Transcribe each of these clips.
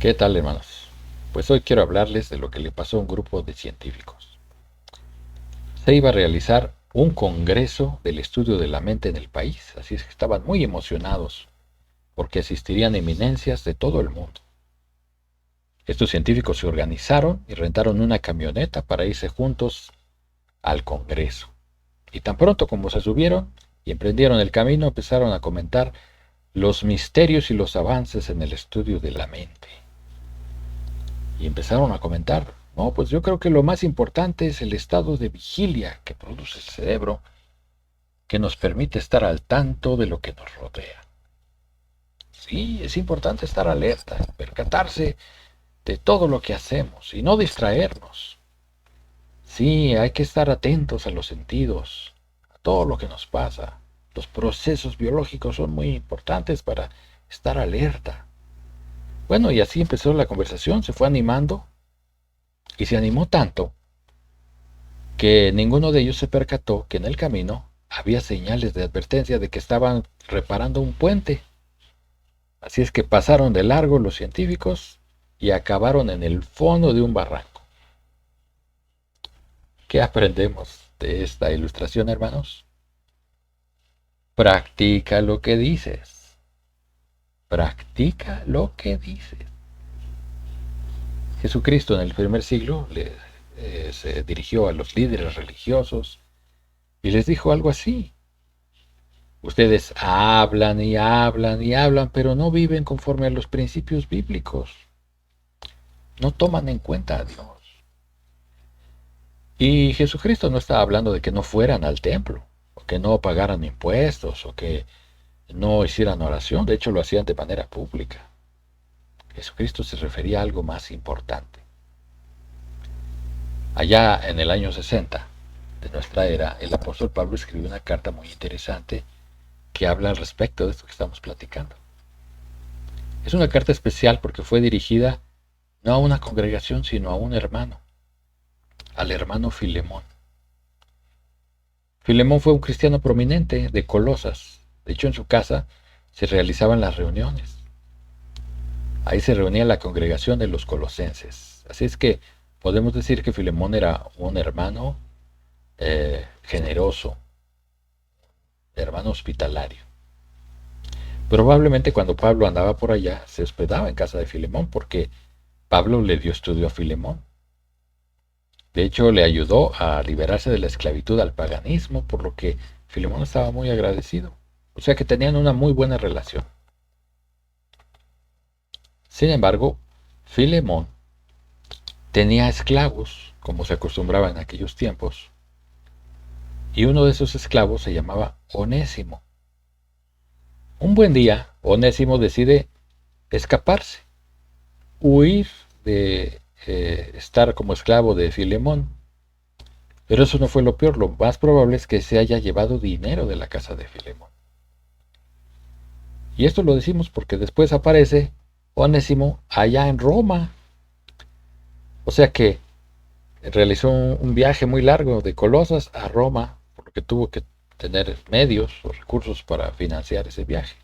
¿Qué tal, hermanos? Pues hoy quiero hablarles de lo que le pasó a un grupo de científicos. Se iba a realizar un congreso del estudio de la mente en el país, así es que estaban muy emocionados porque asistirían eminencias de todo el mundo. Estos científicos se organizaron y rentaron una camioneta para irse juntos al congreso. Y tan pronto como se subieron y emprendieron el camino, empezaron a comentar los misterios y los avances en el estudio de la mente. Y empezaron a comentar, no, pues yo creo que lo más importante es el estado de vigilia que produce el cerebro, que nos permite estar al tanto de lo que nos rodea. Sí, es importante estar alerta, percatarse de todo lo que hacemos y no distraernos. Sí, hay que estar atentos a los sentidos, a todo lo que nos pasa. Los procesos biológicos son muy importantes para estar alerta. Bueno, y así empezó la conversación, se fue animando y se animó tanto que ninguno de ellos se percató que en el camino había señales de advertencia de que estaban reparando un puente. Así es que pasaron de largo los científicos y acabaron en el fondo de un barranco. ¿Qué aprendemos de esta ilustración, hermanos? Practica lo que dices. Practica lo que dices. Jesucristo en el primer siglo se dirigió a los líderes religiosos y les dijo algo así. Ustedes hablan y hablan y hablan, pero no viven conforme a los principios bíblicos. No toman en cuenta a Dios. Y Jesucristo no estaba hablando de que no fueran al templo, o que no pagaran impuestos, o que no hicieran oración. De hecho, lo hacían de manera pública. Jesucristo se refería a algo más importante. Allá en el año 60 de nuestra era, el apóstol Pablo escribió una carta muy interesante que habla al respecto de esto que estamos platicando. Es una carta especial porque fue dirigida no a una congregación, sino a un hermano, al hermano Filemón. Filemón fue un cristiano prominente de Colosas. De hecho, en su casa se realizaban las reuniones. Ahí se reunía la congregación de los colosenses. Así es que podemos decir que Filemón era un hermano generoso, hermano hospitalario. Probablemente cuando Pablo andaba por allá se hospedaba en casa de Filemón porque Pablo le dio estudio a Filemón. De hecho, le ayudó a liberarse de la esclavitud al paganismo, por lo que Filemón estaba muy agradecido. O sea que tenían una muy buena relación. Sin embargo, Filemón tenía esclavos, como se acostumbraba en aquellos tiempos, y uno de esos esclavos se llamaba Onésimo. Un buen día, Onésimo decide escaparse, huir de estar como esclavo de Filemón. Pero eso no fue lo peor, lo más probable es que se haya llevado dinero de la casa de Filemón. Y esto lo decimos porque después aparece Onésimo allá en Roma. O sea que realizó un viaje muy largo de Colosas a Roma, por lo que tuvo que tener medios o recursos para financiar ese viaje.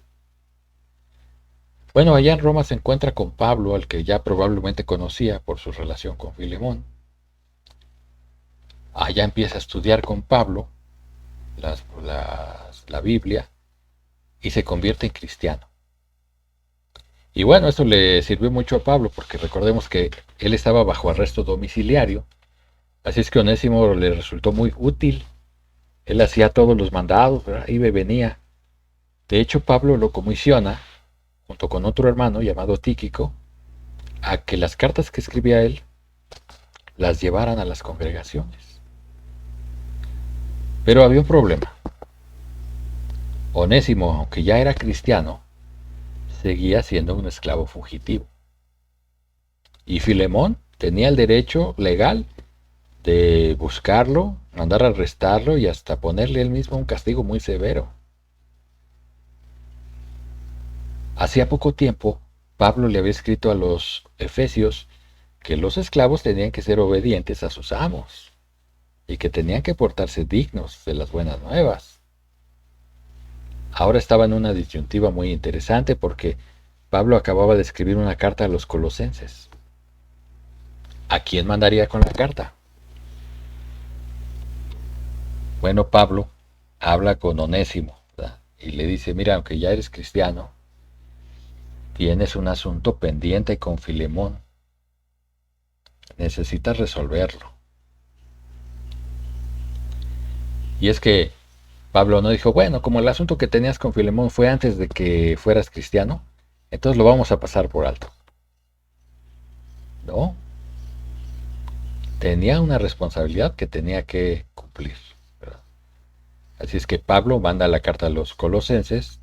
Bueno, allá en Roma se encuentra con Pablo, al que ya probablemente conocía por su relación con Filemón. Allá empieza a estudiar con Pablo la Biblia y se convierte en cristiano. Y bueno, esto le sirvió mucho a Pablo porque recordemos que él estaba bajo arresto domiciliario, así es que Onésimo le resultó muy útil. Él hacía todos los mandados, ¿verdad? Iba y venía. De hecho, Pablo lo comisiona, junto con otro hermano llamado Tíquico, a que las cartas que escribía él las llevaran a las congregaciones. Pero había un problema. Onésimo, aunque ya era cristiano, seguía siendo un esclavo fugitivo. Y Filemón tenía el derecho legal de buscarlo, mandar a arrestarlo y hasta ponerle él mismo un castigo muy severo. Hacía poco tiempo, Pablo le había escrito a los efesios que los esclavos tenían que ser obedientes a sus amos y que tenían que portarse dignos de las buenas nuevas. Ahora estaba en una disyuntiva muy interesante porque Pablo acababa de escribir una carta a los colosenses. ¿A quién mandaría con la carta? Bueno, Pablo habla con Onésimo, ¿verdad? Y le dice, mira, aunque ya eres cristiano, tienes un asunto pendiente con Filemón. Necesitas resolverlo. Y es que Pablo no dijo, bueno, como el asunto que tenías con Filemón fue antes de que fueras cristiano, entonces lo vamos a pasar por alto. No, tenía una responsabilidad que tenía que cumplir, ¿verdad? Así es que Pablo manda la carta a los colosenses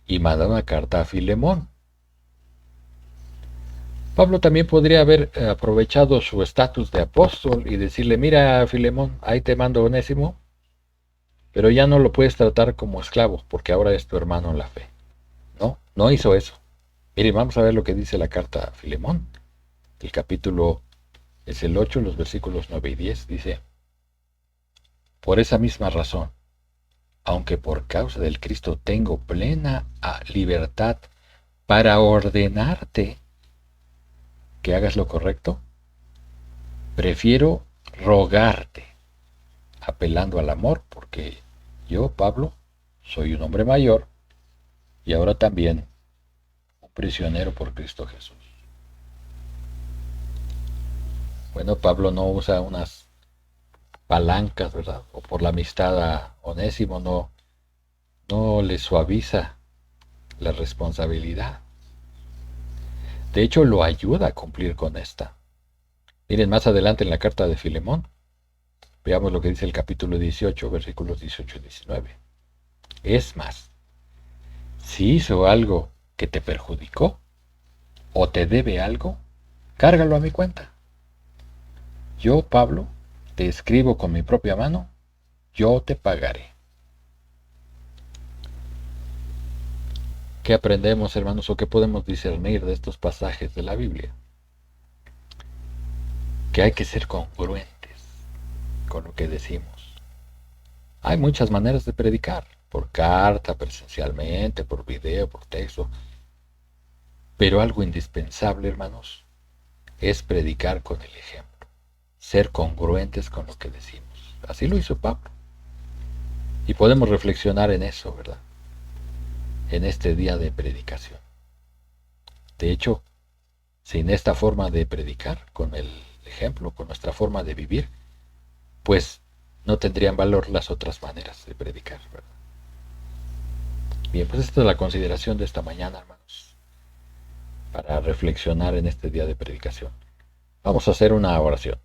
y manda una carta a Filemón. Pablo también podría haber aprovechado su estatus de apóstol y decirle, mira, Filemón, ahí te mando Onésimo, pero ya no lo puedes tratar como esclavo, porque ahora es tu hermano en la fe. No, no hizo eso. Miren, vamos a ver lo que dice la carta a Filemón. El capítulo es el 8, los versículos 9 y 10. Dice, por esa misma razón, aunque por causa del Cristo tengo plena libertad para ordenarte que hagas lo correcto, prefiero rogarte, apelando al amor, porque yo, Pablo, soy un hombre mayor y ahora también un prisionero por Cristo Jesús. Bueno, Pablo no usa unas palancas, ¿verdad? O por la amistad a Onésimo no le suaviza la responsabilidad. De hecho, lo ayuda a cumplir con esta. Miren más adelante en la carta de Filemón, veamos lo que dice el capítulo 18, versículos 18 y 19. Es más, si hizo algo que te perjudicó o te debe algo, cárgalo a mi cuenta. Yo, Pablo, te escribo con mi propia mano, yo te pagaré. ¿Qué aprendemos, hermanos, o qué podemos discernir de estos pasajes de la Biblia? Que hay que ser congruentes con lo que decimos. Hay muchas maneras de predicar, por carta, presencialmente, por video, por texto, pero algo indispensable, hermanos, es predicar con el ejemplo, ser congruentes con lo que decimos. Así lo hizo Pablo. Y podemos reflexionar en eso, ¿verdad? En este día de predicación. De hecho, sin esta forma de predicar, con el ejemplo, con nuestra forma de vivir, pues no tendrían valor las otras maneras de predicar, ¿verdad? Bien, pues esta es la consideración de esta mañana, hermanos, para reflexionar en este día de predicación. Vamos a hacer una oración.